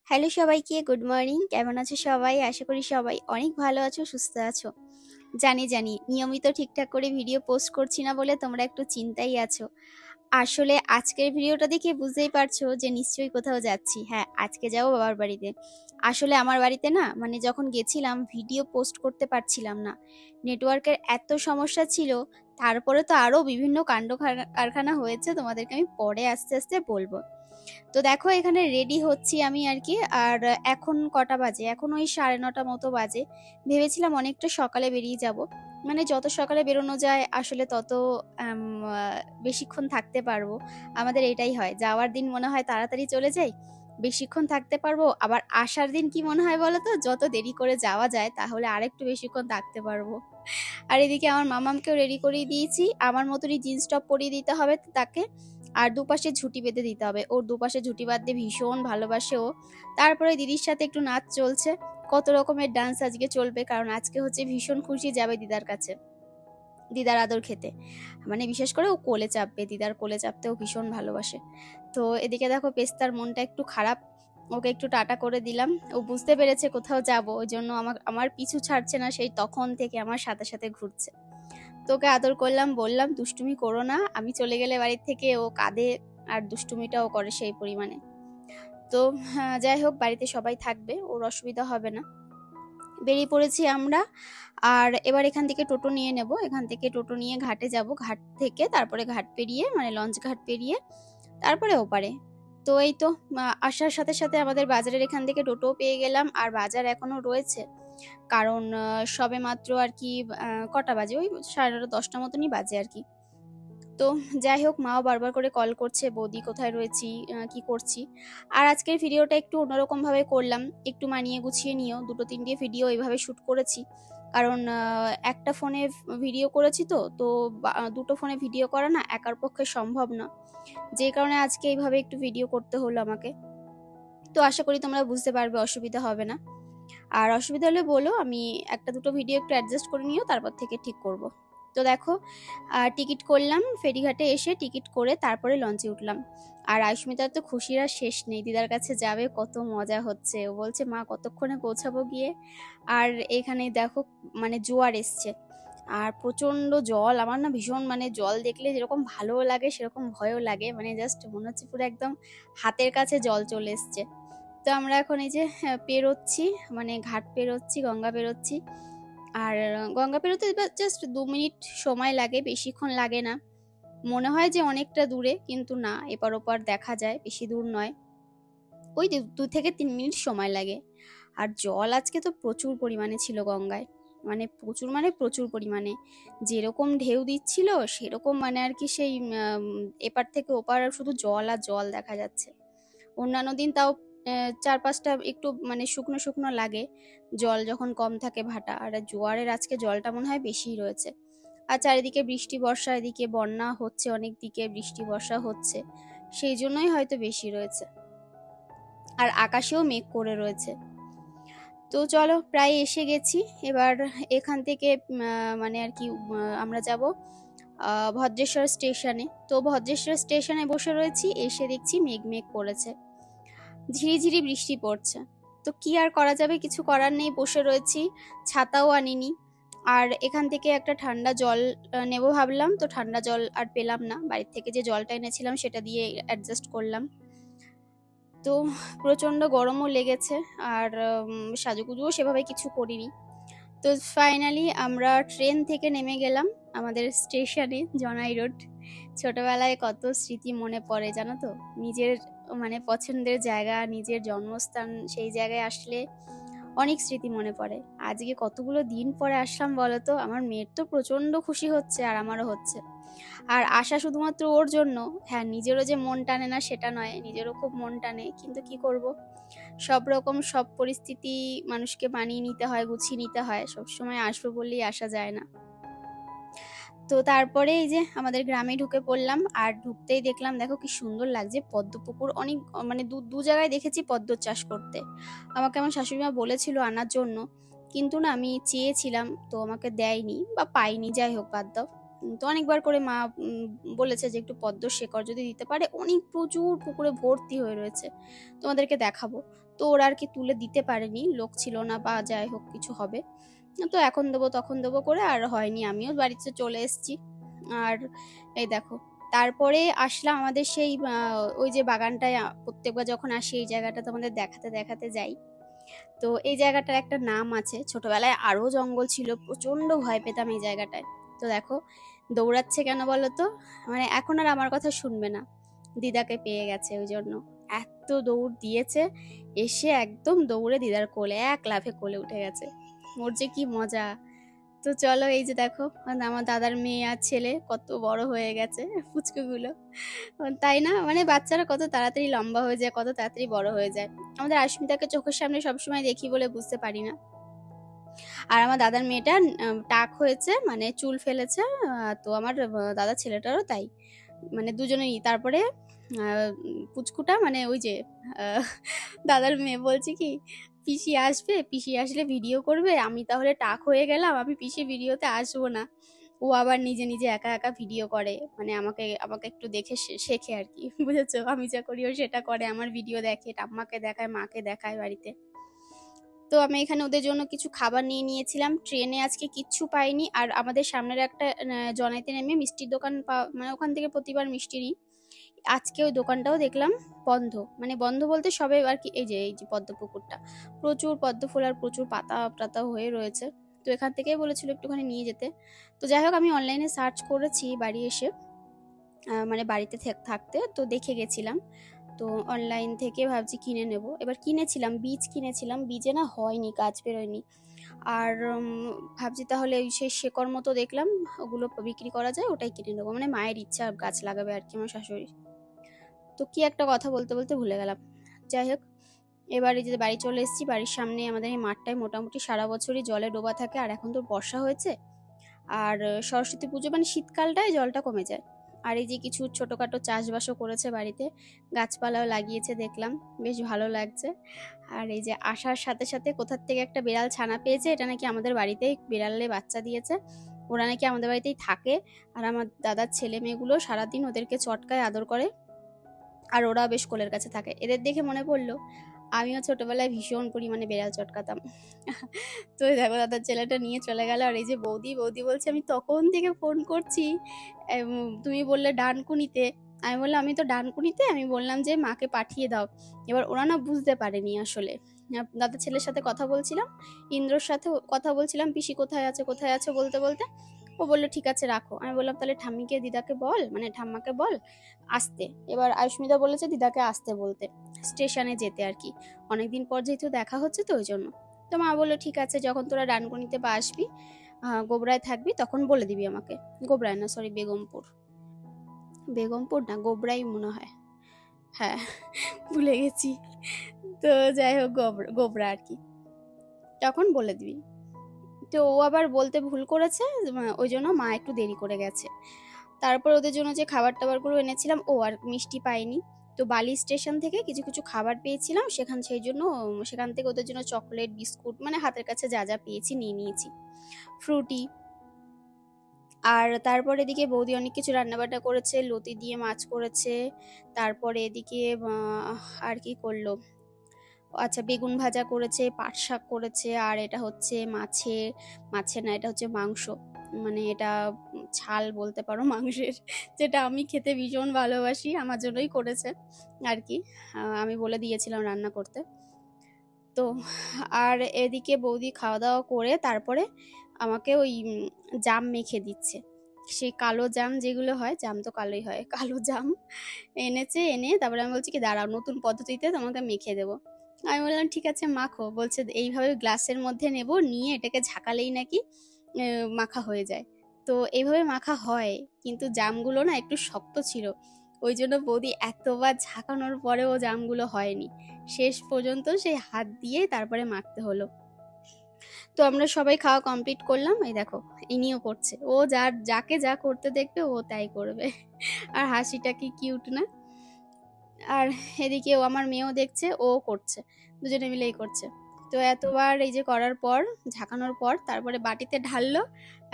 Hello সবাইকে, good morning. কেমন আছো সবাই? আশা করি সবাই অনেক ভালো আছো, সুস্থ আছো। জানি নিয়মিত ঠিকঠাক করে ভিডিও পোস্ট করছি না বলে তোমরা একটু চিন্তায় আছো। আসলে আজকের ভিডিওটা দেখে বুঝতেই পারছো যে নিশ্চয়ই কোথাও যাচ্ছি। হ্যাঁ, আজকে যাবো বাবার বাড়িতে। আসলে আমার বাড়িতে না, মানে যখন গেছিলাম ভিডিও পোস্ট করতে পারছিলাম না। নেটওয়ার্কের এত সমস্যা ছিল। তারপরে তো আরো বিভিন্ন কাণ্ড কারখানা হয়েছে, তোমাদেরকে আমি পরে আস্তে আস্তে বলবো। তো দেখো এখানে রেডি হচ্ছি আমি আর কি। আর এখন কটা বাজে? এখন ওই 9:30 মতো বাজে। ভেবেছিলাম অনেকটা সকালে বেরিয়ে যাব, মানে যত সকালে বেরোনো যায় আসলে তত আম, বেশিক্ষণ থাকতে পারবো। আমাদের এটাই হয়, যাওয়ার দিন মনে হয় তাড়াতাড়ি চলে যাই, বেশিক্ষণ থাকতে পারবো। আবার আসার দিন কি মনে হয় বলো তো, যত দেরি করে যাওয়া যায় তাহলে আরেকটু বেশিক্ষণ থাকতে পারবো। আর এদিকে আমার মামামকেও রেডি করিয়ে দিয়েছি, আমার মতনই জিন্স টপ পরিয়ে দিতে হবে তাকে। আর দুপাশে ঝুঁটি বেঁধে দিতে হবে, ওর দুপাশে ঝুঁটি বাঁধতে ভীষণ ভালোবাসে ও। তারপরে দিদির সাথে একটু নাচ চলছে, কত রকমের ডান্স আজকে চলবে, কারণ আজকে হচ্ছে ভীষণ খুশি যাবে দিদার কাছে, দিদার আদর খেতে। মানে বিশেষ করে ও কোলে চাপবে, দিদার কোলে চাপতে ও ভীষণ ভালোবাসে। তো এদিকে দেখো পেস্তার মনটা একটু খারাপ, ওকে একটু টাটা করে দিলাম। ও বুঝতে পেরেছে কোথাও যাব, ওই জন্য আমার আমার পিছু ছাড়ছে না, সেই তখন থেকে আমার সাথে সাথে ঘুরছে। তোকে আদর করলাম, বললাম দুষ্টুমি করো না, আমি চলে গেলে বাড়ির থেকে ও কাঁদে, আর দুষ্টুমিটাও করে সেই পরিমাণে। তো হ্যাঁ, যাই হোক বাড়িতে সবাই থাকবে, ওর অসুবিধা হবে না। বেরিয়ে পড়েছি আমরা। আর এবার এখান থেকে টোটো নিয়ে নেব, এখান থেকে টোটো নিয়ে ঘাটে যাব, ঘাট থেকে তারপরে ঘাট পেরিয়ে মানে লঞ্চ ঘাট পেরিয়ে তারপরে ওপারে। তো এই তো আসার সাথে সাথে আমাদের বাজারের এখান থেকে টোটো পেয়ে গেলাম, আর বাজার এখনো রয়েছে। কারণ সবে মাত্র আর কি কটা বাজে, ওই 9:30 10টা মতনই বাজে আর কি। তো যাই হোক মাও বারবার করে কল করছে, বৌদি কোথায় রয়েছি, কি করছি। আর আজকের ভিডিওটা একটু অন্যরকম ভাবে করলাম, একটু মানিয়ে গুছিয়ে নিও, দুটো তিনটে ভিডিও এইভাবে শ্যুট করেছি। কারণ একটা ফোনে ভিডিও করেছি, তো তো দুটো ফোনে ভিডিও করা না একার পক্ষে সম্ভব না, যে কারণে আজকে এইভাবে একটু ভিডিও করতে হলো আমাকে। তো আশা করি তোমরা বুঝতে পারবে, অসুবিধা হবে না। আর অসুবিধা হলে বলো, আমি একটা দুটো ভিডিও একটু অ্যাডজাস্ট করে নিও, তারপর থেকে ঠিক করব। তো দেখো টিকিট করলাম, ফেরিঘাটে এসে টিকিট করে তারপরে লঞ্চে উঠলাম। আর আয়ুষ্মিতার তো খুশির আর শেষ নেই, দিদার কাছে যাবে, কত মজা হচ্ছে। ও বলছে মা কতক্ষণে পৌঁছাবো গিয়ে। আর এখানে দেখো মানে জোয়ার এসছে, আর প্রচন্ড জল। আমার না ভীষণ, মানে জল দেখলে যেরকম ভালো লাগে সেরকম ভয়ও লাগে, মানে জাস্ট মনে হচ্ছে পুরো একদম হাতের কাছে জল চলে এসছে। তো আমরা এখন এই যে পেরোচ্ছি, মানে ঘাট পেরোচ্ছি, গঙ্গা পেরোচ্ছি। আর গঙ্গা পেরোতে জাস্ট 2 মিনিট সময় লাগে, বেশিক্ষণ লাগে না। মনে হয় যে অনেকটা দূরে, কিন্তু না, এপার ওপার দেখা যায়, বেশি দূর নয়। ওই 2 থেকে 3 মিনিট সময় লাগে। আর জল আজকে তো প্রচুর পরিমাণে ছিল গঙ্গায়, মানে প্রচুর পরিমাণে। যেরকম ঢেউ দিচ্ছিল সেরকম, মানে আর কি সেই এপার থেকে ওপার শুধু জল আর জল দেখা যাচ্ছে। অন্যান্য দিন তাও 4-5টা একটু মানে শুকনো শুকনো লাগে, জল যখন কম থাকে ভাটা। আর জোয়ারের আজকে জলটা মনে হয় বেশিই রয়েছে। আর চারিদিকে বৃষ্টি বর্ষা, এদিকে বন্যা হচ্ছে, অনেক দিকে বৃষ্টি বর্ষা হচ্ছে, সেই জন্যই হয়তো বেশি রয়েছে। আর আকাশেও মেঘ করে রয়েছে। তো চলো প্রায় এসে গেছি। এবার এখান থেকে মানে আর কি আমরা যাব ভদ্রেশ্বর স্টেশনে। তো ভদ্রেশ্বর স্টেশনে বসে রয়েছি, এসে দেখছি মেঘ মেঘ করেছে, ঝিরিঝিরি বৃষ্টি পড়ছে। তো কি আর করা যাবে, কিছু করার নেই, বসে রয়েছি, ছাতাও আনিনি। আর এখান থেকে একটা ঠান্ডা জল নেবো ভাবলাম, তো ঠান্ডা জল আর পেলাম না, বাড়ির থেকে যে জলটা এনেছিলাম সেটা দিয়ে অ্যাডজাস্ট করলাম। তো প্রচন্ড গরমও লেগেছে, আর সাজুগুজুও সেভাবে কিছু করিনি। তো ফাইনালি আমরা ট্রেন থেকে নেমে গেলাম আমাদের স্টেশনে, জনাই রোড। ছোটবেলায় কত স্মৃতি মনে পড়ে জানো তো, নিজের মানে পছন্দের জায়গা, নিজের জন্মস্থান, সেই জায়গায় আসলে অনেক স্মৃতি মনে পড়ে। আজকে কতগুলো দিন পরে আসলাম বলো তো, আমার মেয়ের তো প্রচন্ড খুশি হচ্ছে, আর আমারও হচ্ছে। আর আশা শুধুমাত্র ওর জন্য, হ্যাঁ নিজেরও যে মন টানে না সেটা নয়, নিজেরও খুব মন টানে, কিন্তু কি করব, সব রকম সব পরিস্থিতি মানুষকে মানিয়ে নিতে হয়, গুছিয়ে নিতে হয়, সবসময় আসবো বললেই আসা যায় না। তো তারপরে এই যে আমাদের গ্রামে ঢুকে পড়লাম, আর ঢুকতেই দেখলাম দেখো কি সুন্দর লাগছে পদ্ম পুকুর, অনেক মানে দু দু জায়গায় দেখেছি পদ্ম চাষ করতে। আমাকে আমার শাশুড়িমা বলেছিল আনার জন্য, কিন্তু না আমি চেয়েছিলাম তো আমাকে দেয়নি বা পাইনি, যাই হোক বাদ দাও। তো অনেকবার করে মা বলেছে যে একটু পদ্ম শেকড় যদি দিতে পারে, অনেক প্রচুর পুকুরে ভর্তি হয়ে রয়েছে, তোমাদেরকে দেখাবো। তো ওরা আর কি তুলে দিতে পারেনি, লোক ছিল না বা যাই হোক কিছু হবে, তো এখন দেবো তখন দেবো করে আর হয়নি, আমিও বাড়িতে চলে এসেছি। আর এই দেখো, তারপরে আসলাম আমাদের সেই ওই যে বাগানটায় প্রত্যেকবার যখন আসি এই জায়গাটা তোমাদের দেখাতে দেখাতে যাই। তো এই জায়গাটার একটা নাম আছে, ছোটবেলায় আরো জঙ্গল ছিল, প্রচন্ড ভয় পেতাম এই জায়গাটায়। তো দেখো দৌড়াচ্ছে কেন বলো তো, মানে এখন আর আমার কথা শুনবে না, দিদাকে পেয়ে গেছে ওই জন্য এত দৌড় দিয়েছে, এসে একদম দৌড়ে দিদার কোলে এক লাফে কোলে উঠে গেছে, ওর যে কি মজা। তো চলো এই যে দেখো আমার দাদার মেয়ে আর ছেলে কত বড় হয়ে গেছে, পুচকুগুলো, তাই না? মানে বাচ্চারা কত তাড়াতাড়ি লম্বা হয়ে যায়, কত তাড়াতাড়ি বড় হয়ে যায়। আমাদের আস্মিতাকে চোখের সামনে সবসময় দেখি বলে বুঝতে পারি না। আর আমার দাদার মেয়েটা টাক হয়েছে, মানে চুল ফেলেছে, তো আমার দাদার ছেলেটারও তাই, মানে দুজনেরই। তারপরে পুচকুটা মানে ওই যে দাদার মেয়ে বলছে কি, পিসি আসবে, পিসি আসলে ভিডিও করবে, আমি তাহলে টাক হয়ে গেলাম, আমি পিসির ভিডিওতে আসবো না। ও আবার নিজে নিজে একা একা ভিডিও করে, মানে আমাকে আমাকে একটু দেখে শেখে আর কি, বুঝেছো? আমি যা করি ও সেটা করে, আমার ভিডিও দেখে, ঠাম্মাকে দেখায়, মাকে দেখায় বাড়িতে। তো আমি এখানে ওদের জন্য কিছু খাবার নিয়ে নিয়েছিলাম, ট্রেনে আজকে কিচ্ছু পাইনি। আর আমাদের সামনের একটা জনাইতে নেমে মিষ্টির দোকান মানে ওখান থেকে প্রতিবার মিষ্টি নিই, আজকে ওই দোকানটাও দেখলাম বন্ধ, মানে বন্ধ বলতে সবে আর কি, এই যে পদ্ম পুকুরটা প্রচুর পদ্ম ফুল আর প্রচুর পাতা টাতা হয়ে রয়েছে, তো এখান থেকেই বলেছিল একটুখানি নিয়ে যেতে। তো যাই হোক আমি অনলাইনে সার্চ করেছি বাড়ি এসে, মানে বাড়িতে থাকতে তো দেখে গেছিলাম, তো অনলাইন থেকে ভাবছি কিনে নেব। এবার কিনেছিলাম, বীজ কিনেছিলাম, বীজে না হয়নি, গাছ বেরোয়নি। আর ভাবছি তাহলে ওই সেই শেকড় মতো দেখলাম ওগুলো বিক্রি করা যায়, ওটাই কিনে নেবো, মানে মায়ের ইচ্ছা গাছ লাগাবে আর কি আমার শাশুড়ি। তো কি একটা কথা বলতে বলতে ভুলে গেলাম। যাই হোক, এবারে যে বাড়ি চলে এসেছি, বাড়ির সামনে আমাদের এই মাঠটায় মোটামুটি সারা বছরই জলে ডোবা থাকে, আর এখন তো বর্ষা হয়েছে, আর সরস্বতী পুজো মানে শীতকালটায় জলটা কমে যায়। আর এই যে কিছু ছোটোখাটো চাষবাসও করেছে বাড়িতে, গাছপালাও লাগিয়েছে দেখলাম, বেশ ভালো লাগছে। আর এই যে আসার সাথে সাথে কোথার থেকে একটা বিড়াল ছানা পেয়েছে, এটা নাকি আমাদের বাড়িতেই বিড়ালে বাচ্চা দিয়েছে, ওরা নাকি আমাদের বাড়িতেই থাকে। আর আমার দাদার ছেলে মেয়েগুলো সারাদিন ওদেরকে চটকায় আদর করে, আর ওরা বেশ কোলের কাছে থাকে। এদের দেখে মনে পড়লো আমিও ছোটবেলায় ভীষণ পরিমাণে বেড়াল চটকাতাম। তো এই দেখো দাদার ছেলেটা নিয়ে চলে গেল, আর এই যে বৌদি বৌদি বলছে, আমি তখন থেকে ফোন করছি, তুমি বললে ডানকুনিতে, আমি বললাম আমি তো ডানকুনিতে, আমি বললাম যে মাকে পাঠিয়ে দাও। এবার ওরা না বুঝতে পারেনি আসলে, দাদার ছেলের সাথে কথা বলছিলাম, ইন্দ্রর সাথে কথা বলছিলাম, পিসি কোথায় আছে কোথায় আছে বলতে বলতে ও বললো ঠিক আছে রাখো। আমি বললাম তাহলে ঠাম্মিকে দিদাকে বল, মানে ঠাম্মাকে বল আসতে। এবার আয়ুষ্মিতা বলেছে দিদাকে আসতে বলতে, স্টেশনে যেতে আর কি, অনেকদিন পর যেহেতু দেখা হচ্ছে তো ওই জন্য। তো মা বললো ঠিক আছে, যখন তোরা ডানকুনিতে বা আসবি, গোবরায় থাকবি, তখন বলে দিবি আমাকে। গোবরায় না, সরি, বেগমপুর, বেগমপুর না গোবরাই মনে হয়, হ্যাঁ ভুলে গেছি। তো যাই হোক গোবরা আর কি, তখন বলে দিবি। তো ও আবার বলতে ভুল করেছে, ওই জন্য মা একটু দেরি করে গেছে। তারপর ওদের জন্য যে খাবার টাবারগুলো এনেছিলাম, ও আর মিষ্টি পাইনি, তো বালি স্টেশন থেকে কিছু কিছু খাবার পেয়েছিলাম সেই জন্য সেখান থেকে ওদের জন্য চকলেট বিস্কুট মানে হাতের কাছে যা যা পেয়েছি নিয়ে নিয়েছি, ফ্রুটি। আর তারপর এদিকে বৌদি অনেক কিছু রান্নাবান্না করেছে, লতি দিয়ে মাছ করেছে, তারপরে এদিকে আর কি করলো, আচ্ছা বেগুন ভাজা করেছে, পাট শাক করেছে, আর এটা হচ্ছে মাছের না, এটা হচ্ছে মাংস, মানে এটা ছাল বলতে পারো মাংসের, যেটা আমি খেতে ভীষণ ভালোবাসি, আমার জন্যই করেছে আর কি, আমি বলে দিয়েছিলাম রান্না করতে। তো আর এদিকে বৌদি খাওয়া দাওয়া করে তারপরে আমাকে ওই জাম মেখে দিচ্ছে, সেই কালো জাম যেগুলো হয়, জাম তো কালোই হয়, কালো জাম এনেছে, এনে তারপরে আমি বলছি কি দাঁড়াও নতুন পদ্ধতিতে তোমাকে মেখে দেবো। আমি বললাম ঠিক আছে মাখো, বলছে এইভাবে গ্লাসের মধ্যে নেব, নিয়ে এটাকে ঝাঁকালেই নাকি মাখা হয়ে যায়। তো এইভাবে মাখা হয়, কিন্তু জামগুলো না একটু শক্ত ছিল, ওই জন্য বৌদি এতবার ঝাঁকানোর পরেও জামগুলো হয়নি, শেষ পর্যন্ত সেই হাত দিয়ে তারপরে মাখতে হলো। তো আমরা সবাই খাওয়া কমপ্লিট করলাম, এই দেখো ইনিও করছে, ও যাকে যা করতে দেখবে ও তাই করবে, আর হাসিটা কি কিউট না। আর এদিকে ও আমার মেয়েও দেখছে, ও করছে, দুজনে মিলেই করছে। তো তো এতবার এই যে করার পর, ঝাঁকানোর পর তারপরে বাটিতে ঢাললো,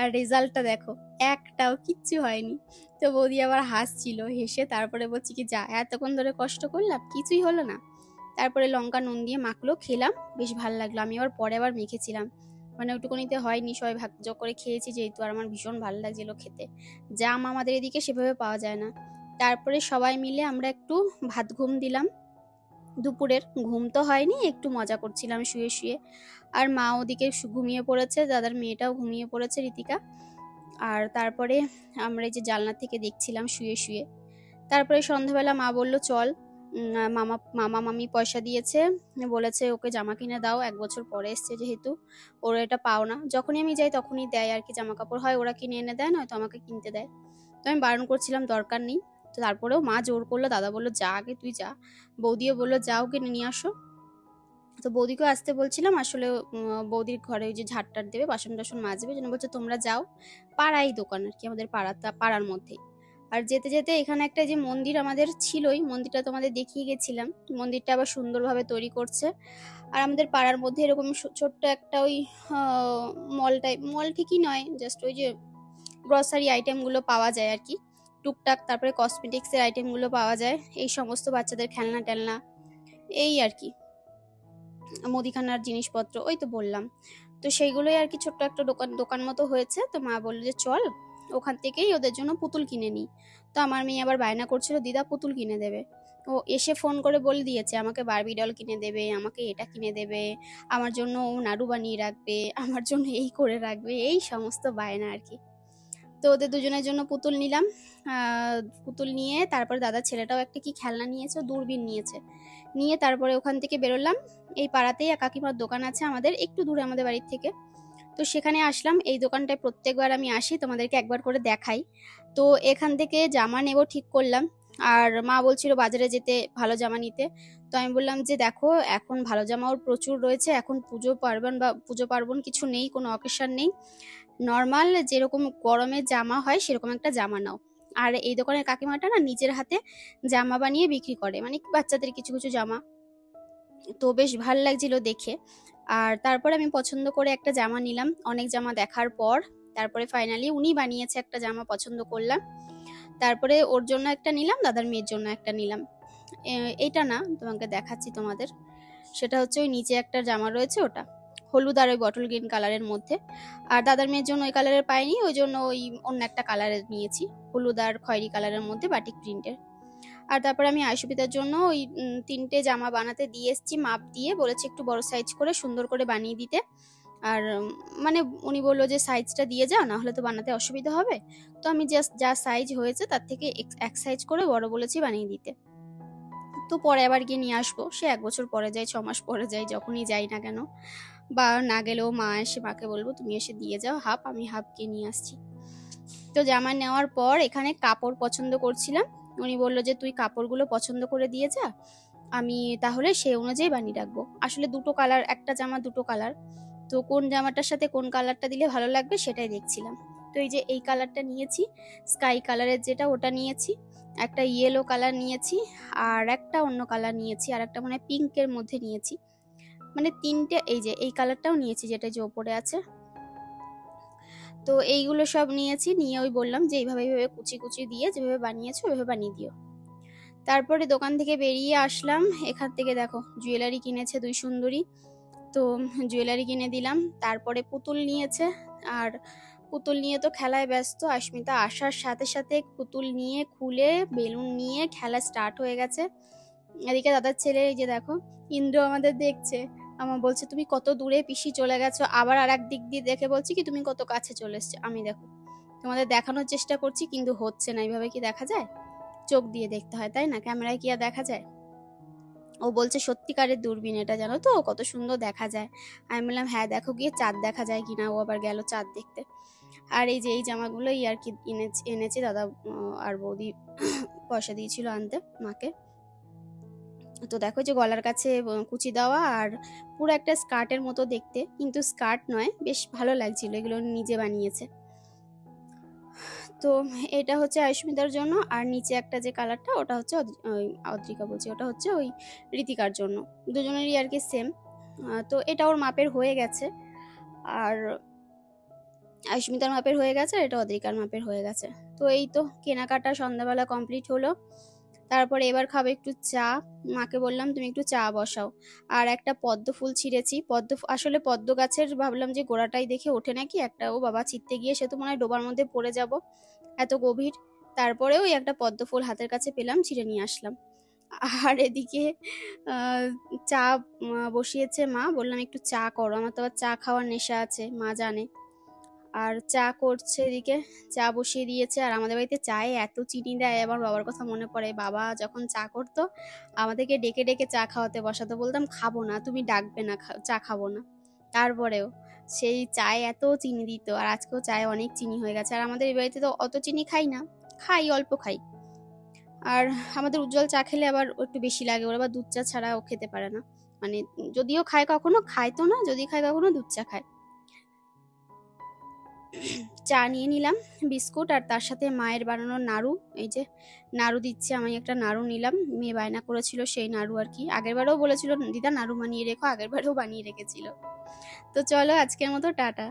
আর রেজাল্টটা দেখো, একটাও কিচ্ছু হয়নি। তো বৌদি আবার হাসছিল, হেসে তারপরে বলছি কি যা এতক্ষণ ধরে কষ্ট করলাম কিছুই হলো না। তারপরে লঙ্কা নুন দিয়ে মাখলো, খেলাম, বেশ ভালো লাগলো। আমি আবার পরে আবার মেখেছিলাম, মানে ওটুকুনিতে হয়নি, সবাই ভাগ করে খেয়েছি যেহেতু, আর আমার ভীষণ ভালো লাগছিল খেতে। জাম আমাদের এদিকে সেভাবে পাওয়া যায় না। তারপরে সবাই মিলে আমরা একটু ভাত ঘুম দিলাম। দুপুরের ঘুম তো হয়নি, একটু মজা করছিলাম শুয়ে শুয়ে। আর মা ওদিকে ঘুমিয়ে পড়েছে, দাদার মেয়েটাও ঘুমিয়ে পড়েছে, ঋতিকা। আর তারপরে আমরা এই যে জানলা থেকে দেখছিলাম শুয়ে শুয়ে। তারপরে সন্ধ্যাবেলা মা বলল চল, মামা মামি পয়সা দিয়েছে, বলেছে ওকে জামা কিনে দাও, 1 বছর পরে এসছে যেহেতু, ওরা এটা পাও না, যখনই আমি যাই তখনই দেয় আর কি, জামা কাপড় হয় ওরা কিনে এনে দেয়, নয়তো আমাকে কিনতে দেয়। তো আমি বারণ করছিলাম দরকার নেই। তো তারপরেও মা জোর করলো, দাদা বললো যা আগে তুই যা, বৌদিও বললো যাও কিনে নিয়ে আসো। তো বৌদিকেও আসতে বলছিলাম, আসলে বৌদির ঘরে ওই যে ঝাড়টার দেবে, বাসন টাসন মাজবে, যেন বলছে তোমরা যাও, পাড়াই দোকান আর কি, আমাদের পাড়ার মধ্যেই। আর যেতে যেতে এখানে একটা যে মন্দির আমাদের ছিলই, মন্দিরটা তোমাদের দেখিয়ে গেছিলাম, মন্দিরটা আবার সুন্দরভাবে তৈরি করছে। আর আমাদের পাড়ার মধ্যে এরকম ছোট্ট একটা ওই মল ঠিকই নয়, জাস্ট ওই যে গ্রসারি আইটেমগুলো পাওয়া যায় আর কি, টুকটাক। তারপরে কসমেটিক্সের আইটেমগুলো পাওয়া যায়, এই সমস্ত বাচ্চাদের খেলনা টেলনা, এই আর কি, মুদিখানার জিনিসপত্র, ওই তো বললাম। তো সেইগুলোই আর কি, ছোট্ট একটা দোকান মতো হয়েছে। তো মা বললো যে চল ওখান থেকেই ওদের জন্য পুতুল কিনে নিই। তো আমার মেয়ে আবার বায়না করছিল দিদা পুতুল কিনে দেবে। ও এসে ফোন করে বলে দিয়েছে আমাকে বারবি ডল কিনে দেবে, আমাকে এটা কিনে দেবে, আমার জন্য ও নাড়ু বানিয়ে রাখবে, আমার জন্য এই করে রাখবে, এই সমস্ত বায়না আর কি। তো ওদের দুজনের জন্য পুতুল নিলাম। পুতুল নিয়ে তারপরে দাদার ছেলেটাও একটা কি খেলনা নিয়েছে, দূরবীন নিয়েছে, নিয়ে তারপরে ওখান থেকে বেরোলাম। এই পাড়াতেই কাকিমার দোকান আছে আমাদের, একটু দূরে আমাদের বাড়ির থেকে। তো সেখানে আসলাম, এই দোকানটায় প্রত্যেকবার আমি আসি, তোমাদেরকে একবার করে দেখাই। তো এখান থেকে জামা নেব ঠিক করলাম। আর মা বলছিল বাজারে যেতে ভালো জামা নিতে। তো আমি বললাম যে দেখো এখন ভালো জামাও প্রচুর রয়েছে, এখন পুজো পার্বণ কিছু নেই, কোনো অকেশন নেই, নর্মাল যেরকম গরমের জামা হয় সেরকম একটা জামা নাও। আর এই দোকানের কাকিমাটা না নিজের হাতে জামা বানিয়ে বিক্রি করে, মানে বাচ্চাদের কিছু কিছু জামা। তো বেশ ভাল লাগছিল দেখে। আর তারপরে আমি পছন্দ করে একটা জামা নিলাম, অনেক জামা দেখার পর। তারপরে ফাইনালি উনি বানিয়েছে একটা জামা, পছন্দ করলাম। তারপরে ওর জন্য একটা নিলাম, দাদার মেয়ের জন্য একটা নিলাম। এইটা না, তোমাকে দেখাচ্ছি তোমাদের, সেটা হচ্ছে ওই নিচে একটা জামা রয়েছে, ওটা হলুদ আর ওই বটল গ্রিন কালারের মধ্যে। আর দাদার মেয়ের জন্য ওই কালারের পাইনি, ওই জন্য ওই অন্য একটা কালারের নিয়েছি, হলুদ আর খয়েরি কালারের মধ্যে বাটিক প্রিন্টের। আর তারপরে আমি আয়ুষবিতার জন্য ওই 3টে জামা বানাতে দিয়ে এসেছি, মাপ দিয়ে বলেছি একটু বড় সাইজ করে সুন্দর করে বানিয়ে দিতে। আর মানে উনি বললো যে সাইজটা দিয়ে যাও, না হলে তো বানাতে অসুবিধা হবে। তো আমি জাস্ট যা সাইজ হয়েছে তার থেকে এক সাইজ করে বড় বলেছি বানিয়ে দিতে। তো পরে আবার গিয়ে নিয়ে আসবো, সে 1 বছর পরে যাই, 6 মাস পরে যাই, যখনই যাই না কেন, বা না গেলেও মাকে বলবো তুমি এসে দিয়ে যাও হাফ, আমি হাফ গিয়ে নিয়ে আসছি। তো জামা নেওয়ার পর এখানে কাপড় পছন্দ করছিলাম, উনি বললো যে তুই কাপড়গুলো পছন্দ করে দিয়ে যা, আমি তাহলে সেই অনুযায়ী বানিয়ে রাখবো। আসলে দুটো কালার, একটা জামা দুটো কালার, তো কোন জামাটার সাথে কোন কালারটা দিলে ভালো লাগবে সেটাই দেখছিলাম। তো এই যে এই কালারটা নিয়েছি, স্কাই কালারের যেটা, ওটা নিয়েছি, একটা ইয়েলো কালার নিয়েছি, আর একটা অন্য কালার নিয়েছি, আর একটা মানে পিঙ্কের মধ্যে নিয়েছি, মানে 3টে। এই যে এই কালারটাও নিয়েছি, যেটা যে ওপরে আছে। তো এইগুলো সব নিয়েছি, নিয়ে ওই বললাম যে এইভাবে এইভাবে কুচি কুচি দিয়ে যেভাবে বানিয়েছো ওইভাবে বানিয়ে দিও। তারপরে দোকান থেকে বেরিয়ে আসলাম, এখান থেকে দেখো জুয়েলারি কিনেছে 2 সুন্দরী, তো জুয়েলারি কিনে দিলাম। তারপরে পুতুল নিয়েছে, আর পুতুল নিয়ে তো খেলায় ব্যস্ত, আস্মিতা আসার সাথে সাথে পুতুল নিয়ে খুলে বেলুন নিয়ে খেলা স্টার্ট হয়ে গেছে। এদিকে দাদার ছেলে এই যে দেখো, ইন্দ্র আমাদের দেখছে, আমার বলছে তুমি কত দূরে পিসি চলে গেছো, আবার আর এক দিক দিয়ে দেখে বলছি কি তুমি কত কাছে চলে এসছো। আমি দেখো তোমাদের দেখানোর চেষ্টা করছি, কিন্তু হচ্ছে না, এইভাবে কি দেখা যায়, চোখ দিয়ে দেখতে হয় তাই না, ক্যামেরায় কি আর দেখা যায়। ও বলছে সত্যিকারের দূরবীন এটা, জানো তো কত সুন্দর দেখা যায়। আমি বললাম হ্যাঁ দেখো গিয়ে চাঁদ দেখা যায় কিনা, ও আবার গেল চাঁদ দেখতে। আর এই যে এই জামাগুলোই আর কি এনেছে দাদা আর বৌদি পয়সা দিয়েছিল আনতে মাকে। তো দেখো যে গলার কাছে কুচি দেওয়া, আর পুরো একটা স্কার্টের মতো দেখতে, কিন্তু স্কার্ট নয়, বেশ ভালো লাগছিল, এগুলো নিজে বানিয়েছে। তো এটা হচ্ছে আয়ুষ্মিতার জন্য, আর নিচে একটা যে কালারটা ওটা হচ্ছে ওই অদ্রিকা বলছি, ওটা হচ্ছে ওই ঋতিকার জন্য, দুজনেরই আর কি সেম। তো এটা ওর মাপের হয়ে গেছে, আর আয়ুষ্মিতার মাপের হয়ে গেছে, আর এটা অদ্রিকার মাপের হয়ে গেছে। তো এই তো কেনাকাটা সন্ধ্যাবেলা কমপ্লিট হলো। তারপরে এবার খাবো একটু চা। মাকে বললাম তুমি একটু চা বসাও। আর একটা পদ্ম ফুল ছিঁড়েছি, আসলে পদ্ম গাছের ভাবলাম যে গোড়াটাই দেখে ওঠে নাকি একটা, ও বাবা ছিঁড়তে গিয়ে সে তো মনে হয় ডোবার মধ্যে পড়ে যাব, এত গভীর। তারপরেও ওই একটা পদ্ম ফুল হাতের কাছে পেলাম, ছিঁড়ে নিয়ে আসলাম। আর এদিকে চা বসিয়েছে মা, বললাম একটু চা করো, আমার তো আবার চা খাওয়ার নেশা আছে, মা জানে। আর চা করছে এদিকে, চা বসিয়ে দিয়েছে। আর আমাদের বাড়িতে চায়ে এত চিনি দেয়, আমার বাবার কথা মনে পড়ে। বাবা যখন চা করতো আমাদেরকে ডেকে ডেকে চা খাওয়াতে বসাতো, বলতাম খাবো না, তুমি ডাকবে না, চা খাবো না। তারপরেও সেই চায়ে এত চিনি দিত, আর আজকেও চায়ে অনেক চিনি হয়ে গেছে। আর আমাদের এই বাড়িতে তো অত চিনি খাই না, খাই অল্প খাই। আর আমাদের উজ্জ্বল চা খেলে আবার একটু বেশি লাগে, ওর আবার দুধ চা ছাড়া ও খেতে পারে না, মানে যদিও খায় কখনো, খায় তো না, যদি খায় কখনো দুধ চা খায়। চা নিয়ে নিলাম, বিস্কুট, আর তার সাথে মায়ের বানানো নাড়ু। এই যে নাড়ু দিচ্ছে, আমি একটা নাড়ু নিলাম, মেয়ে বায়না করেছিল সেই নাড়ু আর কি। আগেরবারেও বলেছিল দিদা নাড়ু বানিয়ে রেখো, আগেরবারেও বানিয়ে রেখেছিল। তো চলো আজকের মতো টাটা।